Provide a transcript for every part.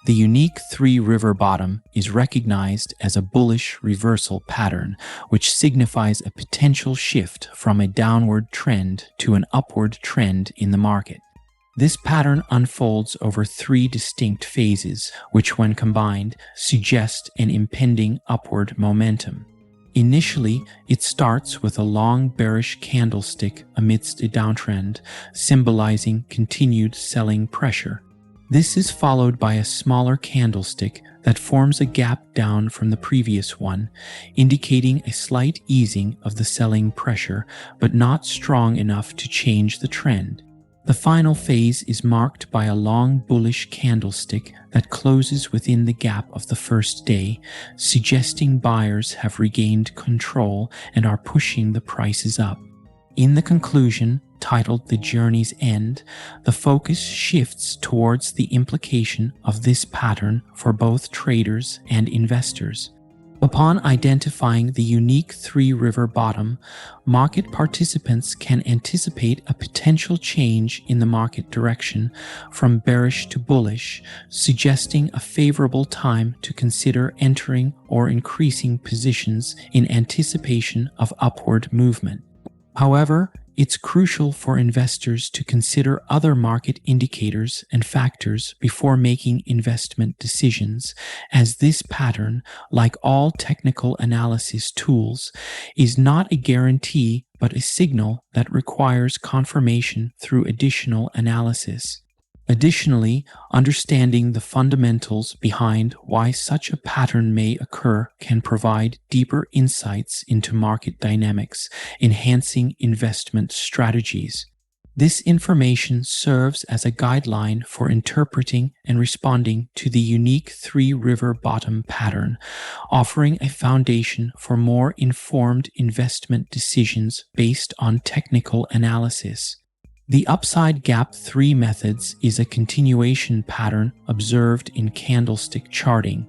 The unique three-river bottom is recognized as a bullish reversal pattern, which signifies a potential shift from a downward trend to an upward trend in the market. This pattern unfolds over three distinct phases, which when combined suggest an impending upward momentum. Initially, it starts with a long bearish candlestick amidst a downtrend, symbolizing continued selling pressure. This is followed by a smaller candlestick that forms a gap down from the previous one, indicating a slight easing of the selling pressure, but not strong enough to change the trend. The final phase is marked by a long bullish candlestick that closes within the gap of the first day, suggesting buyers have regained control and are pushing the prices up. In the conclusion, titled The Journey's End, the focus shifts towards the implication of this pattern for both traders and investors. Upon identifying the unique three-river bottom, market participants can anticipate a potential change in the market direction from bearish to bullish, suggesting a favorable time to consider entering or increasing positions in anticipation of upward movement. However, it's crucial for investors to consider other market indicators and factors before making investment decisions, as this pattern, like all technical analysis tools, is not a guarantee but a signal that requires confirmation through additional analysis. Additionally, understanding the fundamentals behind why such a pattern may occur can provide deeper insights into market dynamics, enhancing investment strategies. This information serves as a guideline for interpreting and responding to the unique three-river bottom pattern, offering a foundation for more informed investment decisions based on technical analysis. The upside gap 3 methods is a continuation pattern observed in candlestick charting,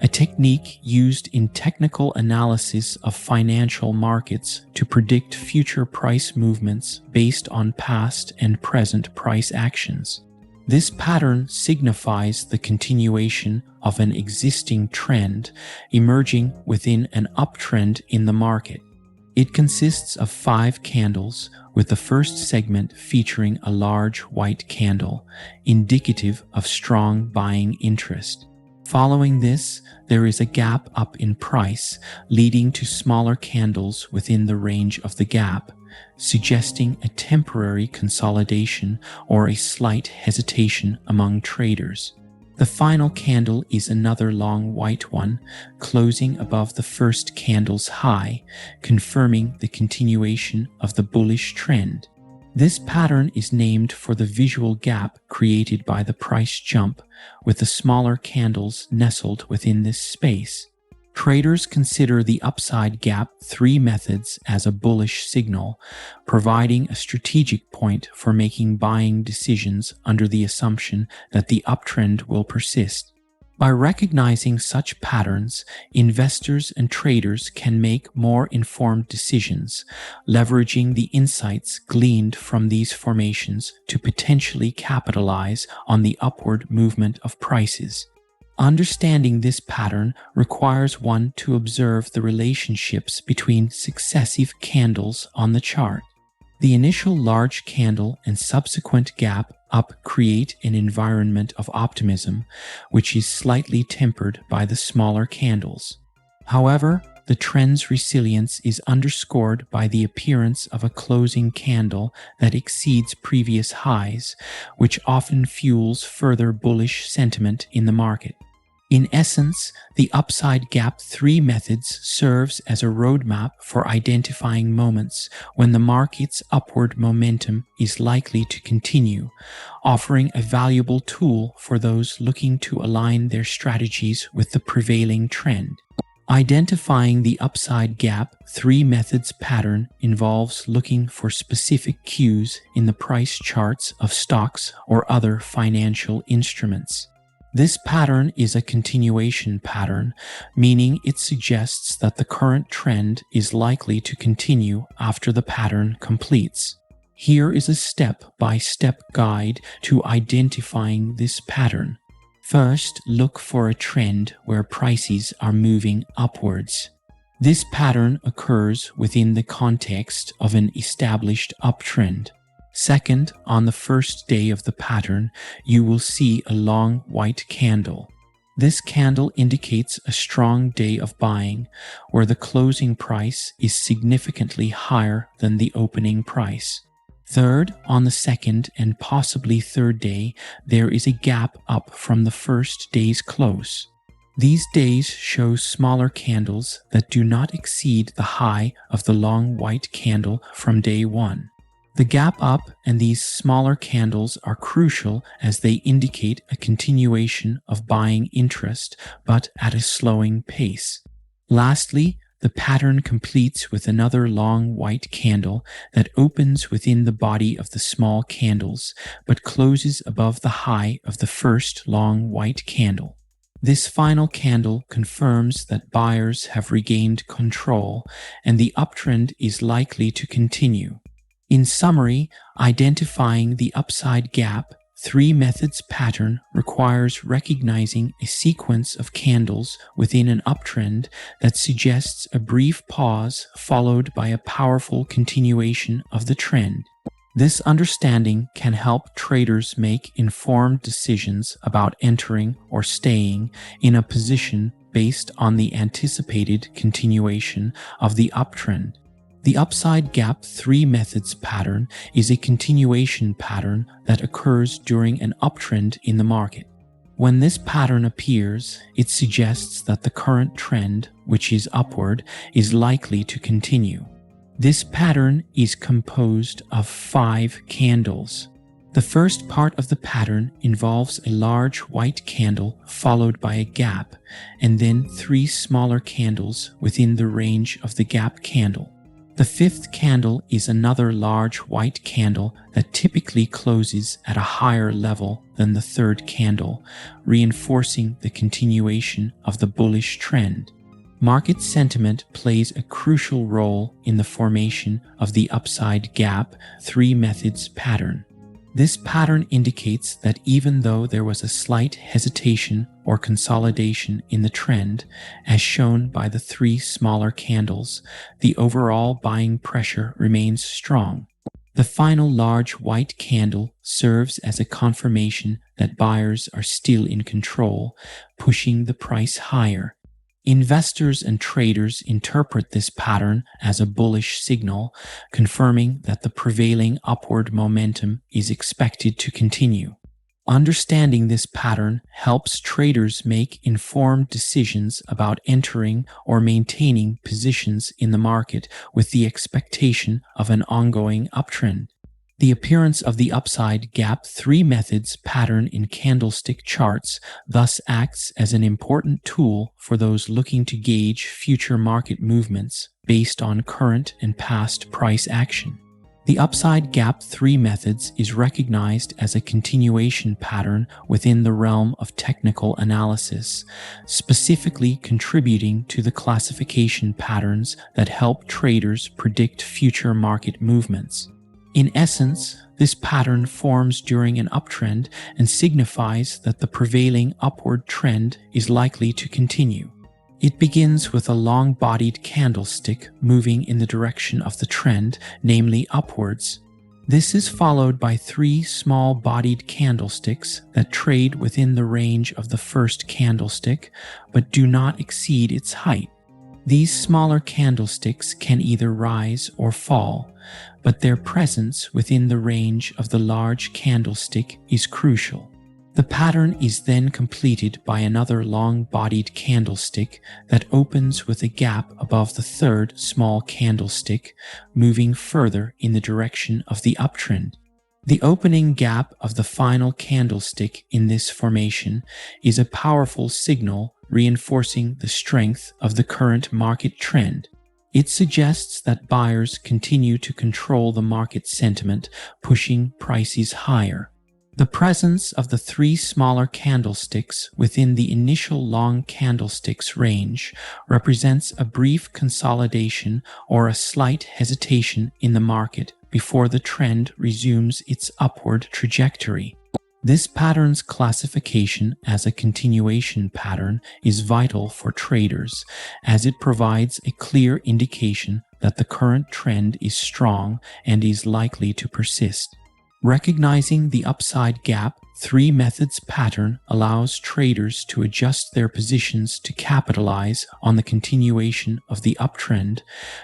a technique used in technical analysis of financial markets to predict future price movements based on past and present price actions. This pattern signifies the continuation of an existing trend emerging within an uptrend in the market. It consists of 5 candles, with the first segment featuring a large white candle, indicative of strong buying interest. Following this, there is a gap up in price, leading to smaller candles within the range of the gap, suggesting a temporary consolidation or a slight hesitation among traders. The final candle is another long white one, closing above the first candle's high, confirming the continuation of the bullish trend. This pattern is named for the visual gap created by the price jump, with the smaller candles nestled within this space. Traders consider the upside gap 3 methods as a bullish signal, providing a strategic point for making buying decisions under the assumption that the uptrend will persist. By recognizing such patterns, investors and traders can make more informed decisions, leveraging the insights gleaned from these formations to potentially capitalize on the upward movement of prices. Understanding this pattern requires one to observe the relationships between successive candles on the chart. The initial large candle and subsequent gap up create an environment of optimism, which is slightly tempered by the smaller candles. However, the trend's resilience is underscored by the appearance of a closing candle that exceeds previous highs, which often fuels further bullish sentiment in the market. In essence, the upside gap 3 methods serves as a roadmap for identifying moments when the market's upward momentum is likely to continue, offering a valuable tool for those looking to align their strategies with the prevailing trend. Identifying the upside gap 3 methods pattern involves looking for specific cues in the price charts of stocks or other financial instruments. This pattern is a continuation pattern, meaning it suggests that the current trend is likely to continue after the pattern completes. Here is a step-by-step guide to identifying this pattern. First, look for a trend where prices are moving upwards. This pattern occurs within the context of an established uptrend. Second, on the first day of the pattern, you will see a long white candle. This candle indicates a strong day of buying, where the closing price is significantly higher than the opening price. Third, on the second and possibly third day, there is a gap up from the first day's close. These days show smaller candles that do not exceed the high of the long white candle from day one. The gap up and these smaller candles are crucial as they indicate a continuation of buying interest, but at a slowing pace. Lastly, the pattern completes with another long white candle that opens within the body of the small candles, but closes above the high of the first long white candle. This final candle confirms that buyers have regained control and the uptrend is likely to continue. In summary, identifying the upside gap 3 methods pattern requires recognizing a sequence of candles within an uptrend that suggests a brief pause followed by a powerful continuation of the trend. This understanding can help traders make informed decisions about entering or staying in a position based on the anticipated continuation of the uptrend. The upside gap 3 methods pattern is a continuation pattern that occurs during an uptrend in the market. When this pattern appears, it suggests that the current trend, which is upward, is likely to continue. This pattern is composed of 5 candles. The first part of the pattern involves a large white candle followed by a gap, and then 3 smaller candles within the range of the gap candle. The 5th candle is another large white candle that typically closes at a higher level than the 3rd candle, reinforcing the continuation of the bullish trend. Market sentiment plays a crucial role in the formation of the upside gap 3 methods pattern. This pattern indicates that even though there was a slight hesitation or consolidation in the trend, as shown by the 3 smaller candles, the overall buying pressure remains strong. The final large white candle serves as a confirmation that buyers are still in control, pushing the price higher. Investors and traders interpret this pattern as a bullish signal, confirming that the prevailing upward momentum is expected to continue. Understanding this pattern helps traders make informed decisions about entering or maintaining positions in the market with the expectation of an ongoing uptrend. The appearance of the upside gap 3 methods pattern in candlestick charts thus acts as an important tool for those looking to gauge future market movements based on current and past price action. The upside gap 3 methods is recognized as a continuation pattern within the realm of technical analysis, specifically contributing to the classification patterns that help traders predict future market movements. In essence, this pattern forms during an uptrend and signifies that the prevailing upward trend is likely to continue. It begins with a long-bodied candlestick moving in the direction of the trend, namely upwards. This is followed by 3 small-bodied candlesticks that trade within the range of the first candlestick, but do not exceed its height. These smaller candlesticks can either rise or fall, but their presence within the range of the large candlestick is crucial. The pattern is then completed by another long-bodied candlestick that opens with a gap above the 3rd small candlestick, moving further in the direction of the uptrend. The opening gap of the final candlestick in this formation is a powerful signal reinforcing the strength of the current market trend. It suggests that buyers continue to control the market sentiment, pushing prices higher. The presence of the 3 smaller candlesticks within the initial long candlesticks range represents a brief consolidation or a slight hesitation in the market before the trend resumes its upward trajectory. This pattern's classification as a continuation pattern is vital for traders, as it provides a clear indication that the current trend is strong and is likely to persist. Recognizing the upside gap 3 methods pattern allows traders to adjust their positions to capitalize on the continuation of the uptrend,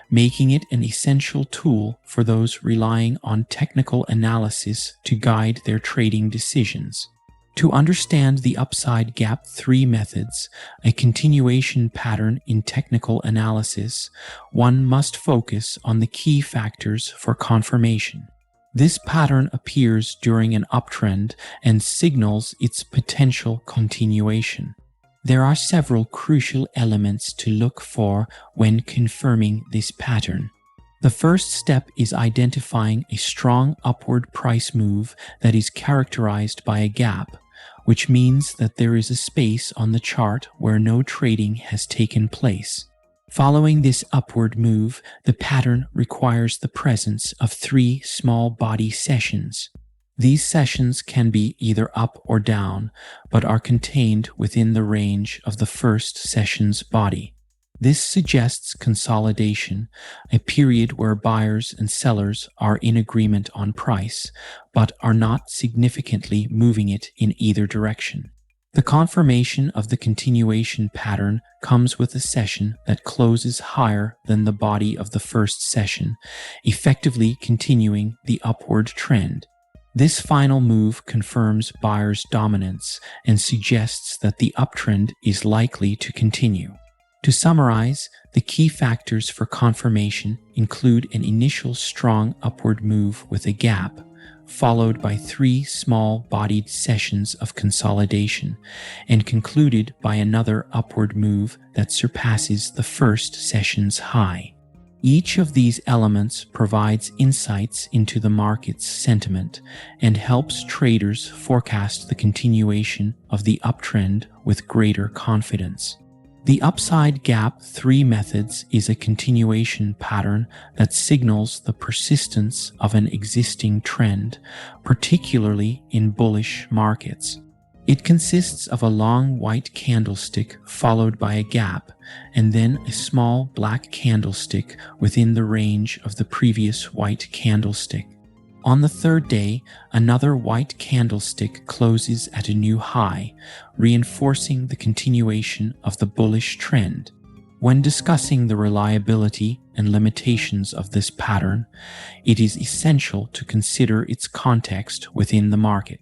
making it an essential tool for those relying on technical analysis to guide their trading decisions. To understand the upside gap 3 methods, a continuation pattern in technical analysis, one must focus on the key factors for confirmation. This pattern appears during an uptrend and signals its potential continuation. There are several crucial elements to look for when confirming this pattern. The first step is identifying a strong upward price move that is characterized by a gap, which means that there is a space on the chart where no trading has taken place. Following this upward move, the pattern requires the presence of 3 small body sessions. These sessions can be either up or down, but are contained within the range of the first session's body. This suggests consolidation, a period where buyers and sellers are in agreement on price, but are not significantly moving it in either direction. The confirmation of the continuation pattern comes with a session that closes higher than the body of the first session, effectively continuing the upward trend. This final move confirms buyers' dominance and suggests that the uptrend is likely to continue. To summarize, the key factors for confirmation include an initial strong upward move with a gap, followed by 3 small-bodied sessions of consolidation, and concluded by another upward move that surpasses the first session's high. Each of these elements provides insights into the market's sentiment and helps traders forecast the continuation of the uptrend with greater confidence. The upside gap 3 methods is a continuation pattern that signals the persistence of an existing trend, particularly in bullish markets. It consists of a long white candlestick followed by a gap, and then a small black candlestick within the range of the previous white candlestick. On the third day, another white candlestick closes at a new high, reinforcing the continuation of the bullish trend. When discussing the reliability and limitations of this pattern, it is essential to consider its context within the market.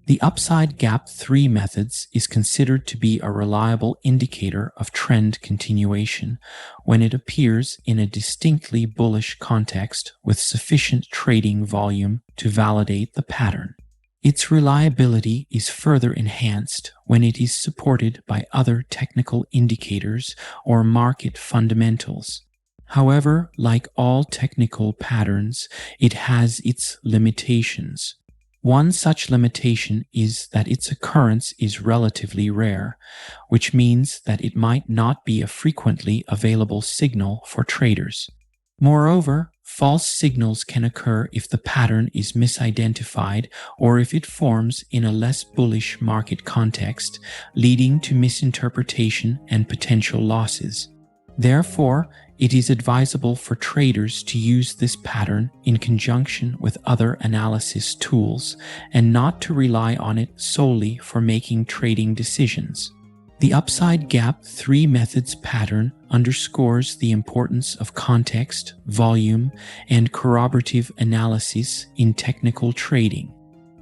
The upside gap 3 methods is considered to be a reliable indicator of trend continuation when it appears in a distinctly bullish context with sufficient trading volume to validate the pattern. Its reliability is further enhanced when it is supported by other technical indicators or market fundamentals. However, like all technical patterns, it has its limitations. One such limitation is that its occurrence is relatively rare, which means that it might not be a frequently available signal for traders. Moreover, false signals can occur if the pattern is misidentified or if it forms in a less bullish market context, leading to misinterpretation and potential losses. Therefore, it is advisable for traders to use this pattern in conjunction with other analysis tools and not to rely on it solely for making trading decisions. The upside gap 3 methods pattern underscores the importance of context, volume, and corroborative analysis in technical trading.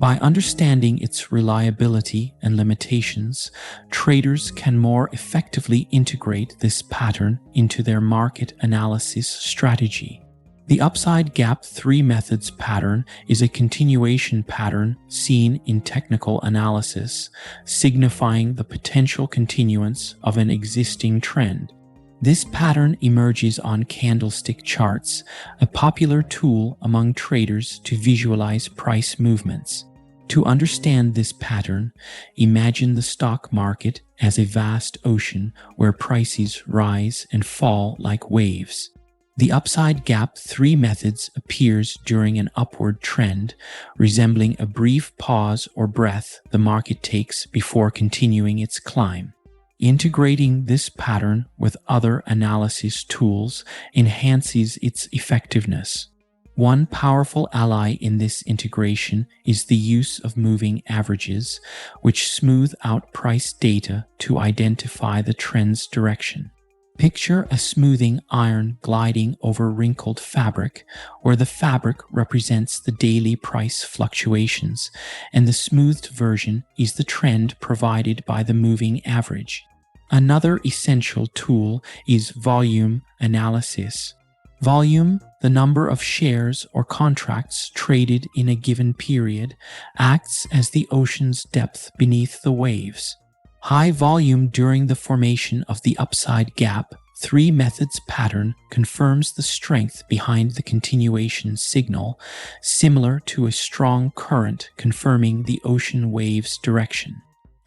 By understanding its reliability and limitations, traders can more effectively integrate this pattern into their market analysis strategy. The upside gap 3 methods pattern is a continuation pattern seen in technical analysis, signifying the potential continuance of an existing trend. This pattern emerges on candlestick charts, a popular tool among traders to visualize price movements. To understand this pattern, imagine the stock market as a vast ocean where prices rise and fall like waves. The upside gap 3 methods appears during an upward trend, resembling a brief pause or breath the market takes before continuing its climb. Integrating this pattern with other analysis tools enhances its effectiveness. One powerful ally in this integration is the use of moving averages, which smooth out price data to identify the trend's direction. Picture a smoothing iron gliding over wrinkled fabric, where the fabric represents the daily price fluctuations, and the smoothed version is the trend provided by the moving average. Another essential tool is volume analysis. Volume, the number of shares or contracts traded in a given period, acts as the ocean's depth beneath the waves. High volume during the formation of the upside gap 3 methods pattern confirms the strength behind the continuation signal, similar to a strong current confirming the ocean wave's direction.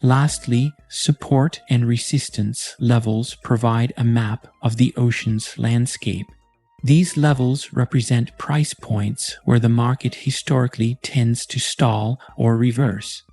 Lastly, support and resistance levels provide a map of the ocean's landscape. These levels represent price points where the market historically tends to stall or reverse.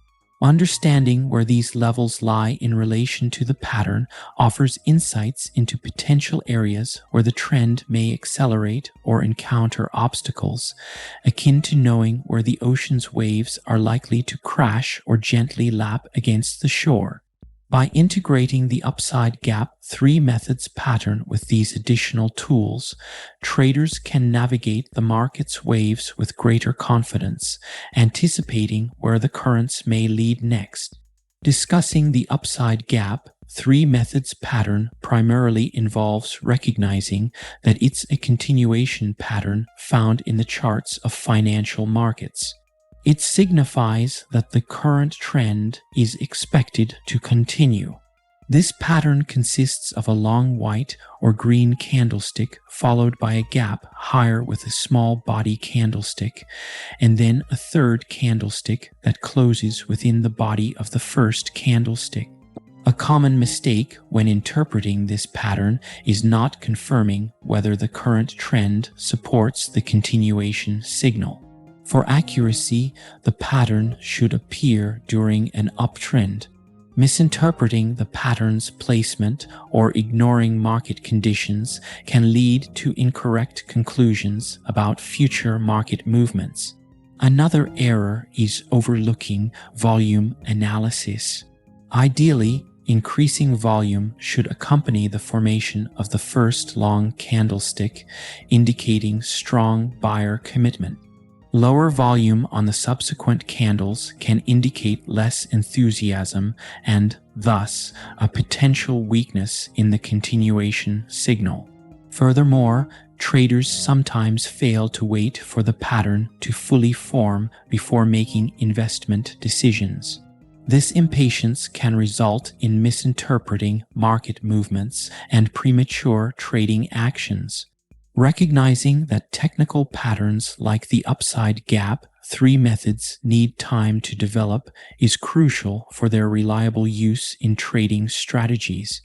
Understanding where these levels lie in relation to the pattern offers insights into potential areas where the trend may accelerate or encounter obstacles, akin to knowing where the ocean's waves are likely to crash or gently lap against the shore. By integrating the upside gap 3 methods pattern with these additional tools, traders can navigate the market's waves with greater confidence, anticipating where the currents may lead next. Discussing the upside gap 3 methods pattern primarily involves recognizing that it's a continuation pattern found in the charts of financial markets. It signifies that the current trend is expected to continue. This pattern consists of a long white or green candlestick followed by a gap higher with a small body candlestick, and then a third candlestick that closes within the body of the first candlestick. A common mistake when interpreting this pattern is not confirming whether the current trend supports the continuation signal. For accuracy, the pattern should appear during an uptrend. Misinterpreting the pattern's placement or ignoring market conditions can lead to incorrect conclusions about future market movements. Another error is overlooking volume analysis. Ideally, increasing volume should accompany the formation of the first long candlestick, indicating strong buyer commitment. Lower volume on the subsequent candles can indicate less enthusiasm and, thus, a potential weakness in the continuation signal. Furthermore, traders sometimes fail to wait for the pattern to fully form before making investment decisions. This impatience can result in misinterpreting market movements and premature trading actions. Recognizing that technical patterns like the upside gap 3 methods need time to develop is crucial for their reliable use in trading strategies.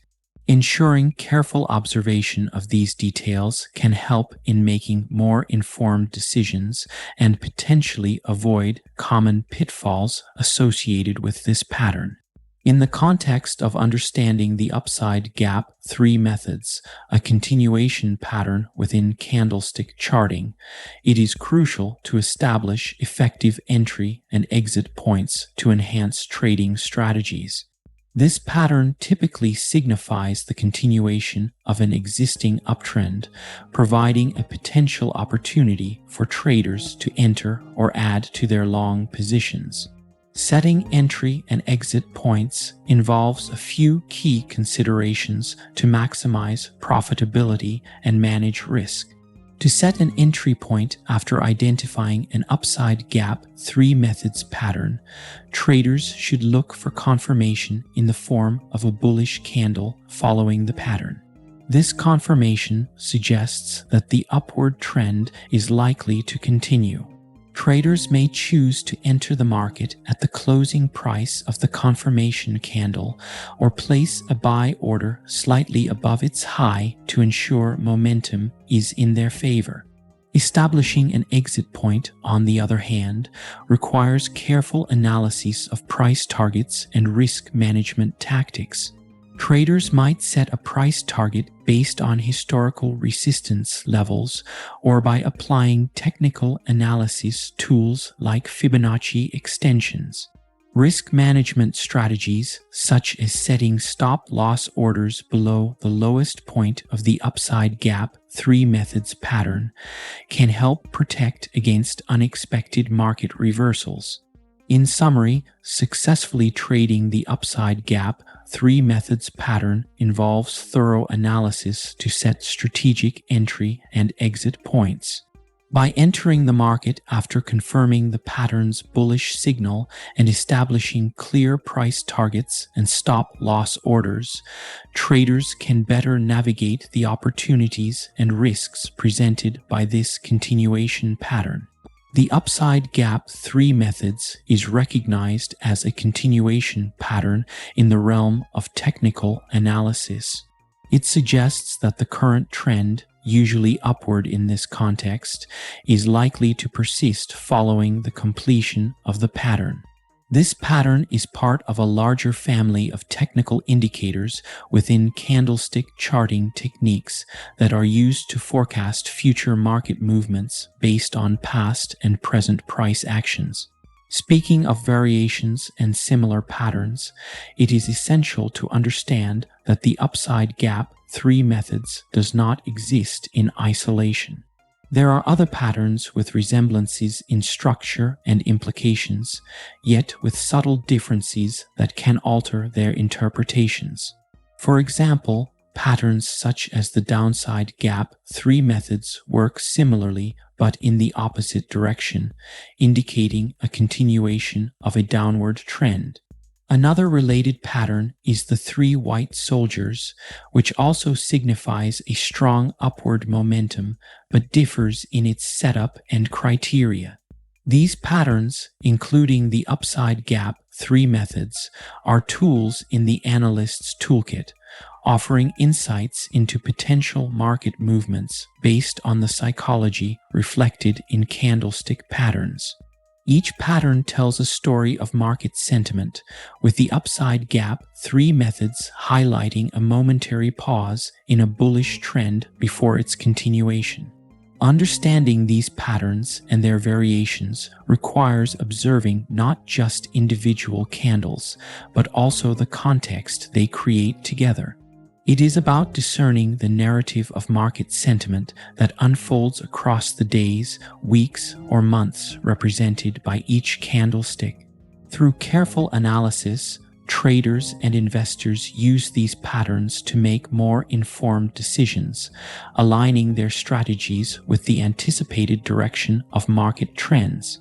Ensuring careful observation of these details can help in making more informed decisions and potentially avoid common pitfalls associated with this pattern. In the context of understanding the upside gap 3 methods, a continuation pattern within candlestick charting, it is crucial to establish effective entry and exit points to enhance trading strategies. This pattern typically signifies the continuation of an existing uptrend, providing a potential opportunity for traders to enter or add to their long positions. Setting entry and exit points involves a few key considerations to maximize profitability and manage risk. To set an entry point after identifying an upside gap 3 methods pattern, traders should look for confirmation in the form of a bullish candle following the pattern. This confirmation suggests that the upward trend is likely to continue. Traders may choose to enter the market at the closing price of the confirmation candle or place a buy order slightly above its high to ensure momentum is in their favor. Establishing an exit point, on the other hand, requires careful analysis of price targets and risk management tactics. Traders might set a price target based on historical resistance levels or by applying technical analysis tools like Fibonacci extensions. Risk management strategies, such as setting stop-loss orders below the lowest point of the upside gap 3 methods pattern, can help protect against unexpected market reversals. In summary, successfully trading the upside gap 3 methods pattern involves thorough analysis to set strategic entry and exit points. By entering the market after confirming the pattern's bullish signal and establishing clear price targets and stop-loss orders, traders can better navigate the opportunities and risks presented by this continuation pattern. The upside gap 3 methods is recognized as a continuation pattern in the realm of technical analysis. It suggests that the current trend, usually upward in this context, is likely to persist following the completion of the pattern. This pattern is part of a larger family of technical indicators within candlestick charting techniques that are used to forecast future market movements based on past and present price actions. Speaking of variations and similar patterns, it is essential to understand that the upside gap 3 methods does not exist in isolation. There are other patterns with resemblances in structure and implications, yet with subtle differences that can alter their interpretations. For example, patterns such as the downside gap 3 methods work similarly but in the opposite direction, indicating a continuation of a downward trend. Another related pattern is the 3 white soldiers, which also signifies a strong upward momentum but differs in its setup and criteria. These patterns, including the upside gap 3 methods, are tools in the analyst's toolkit, offering insights into potential market movements based on the psychology reflected in candlestick patterns. Each pattern tells a story of market sentiment, with the upside gap 3 methods highlighting a momentary pause in a bullish trend before its continuation. Understanding these patterns and their variations requires observing not just individual candles, but also the context they create together. It is about discerning the narrative of market sentiment that unfolds across the days, weeks, or months represented by each candlestick. Through careful analysis, traders and investors use these patterns to make more informed decisions, aligning their strategies with the anticipated direction of market trends.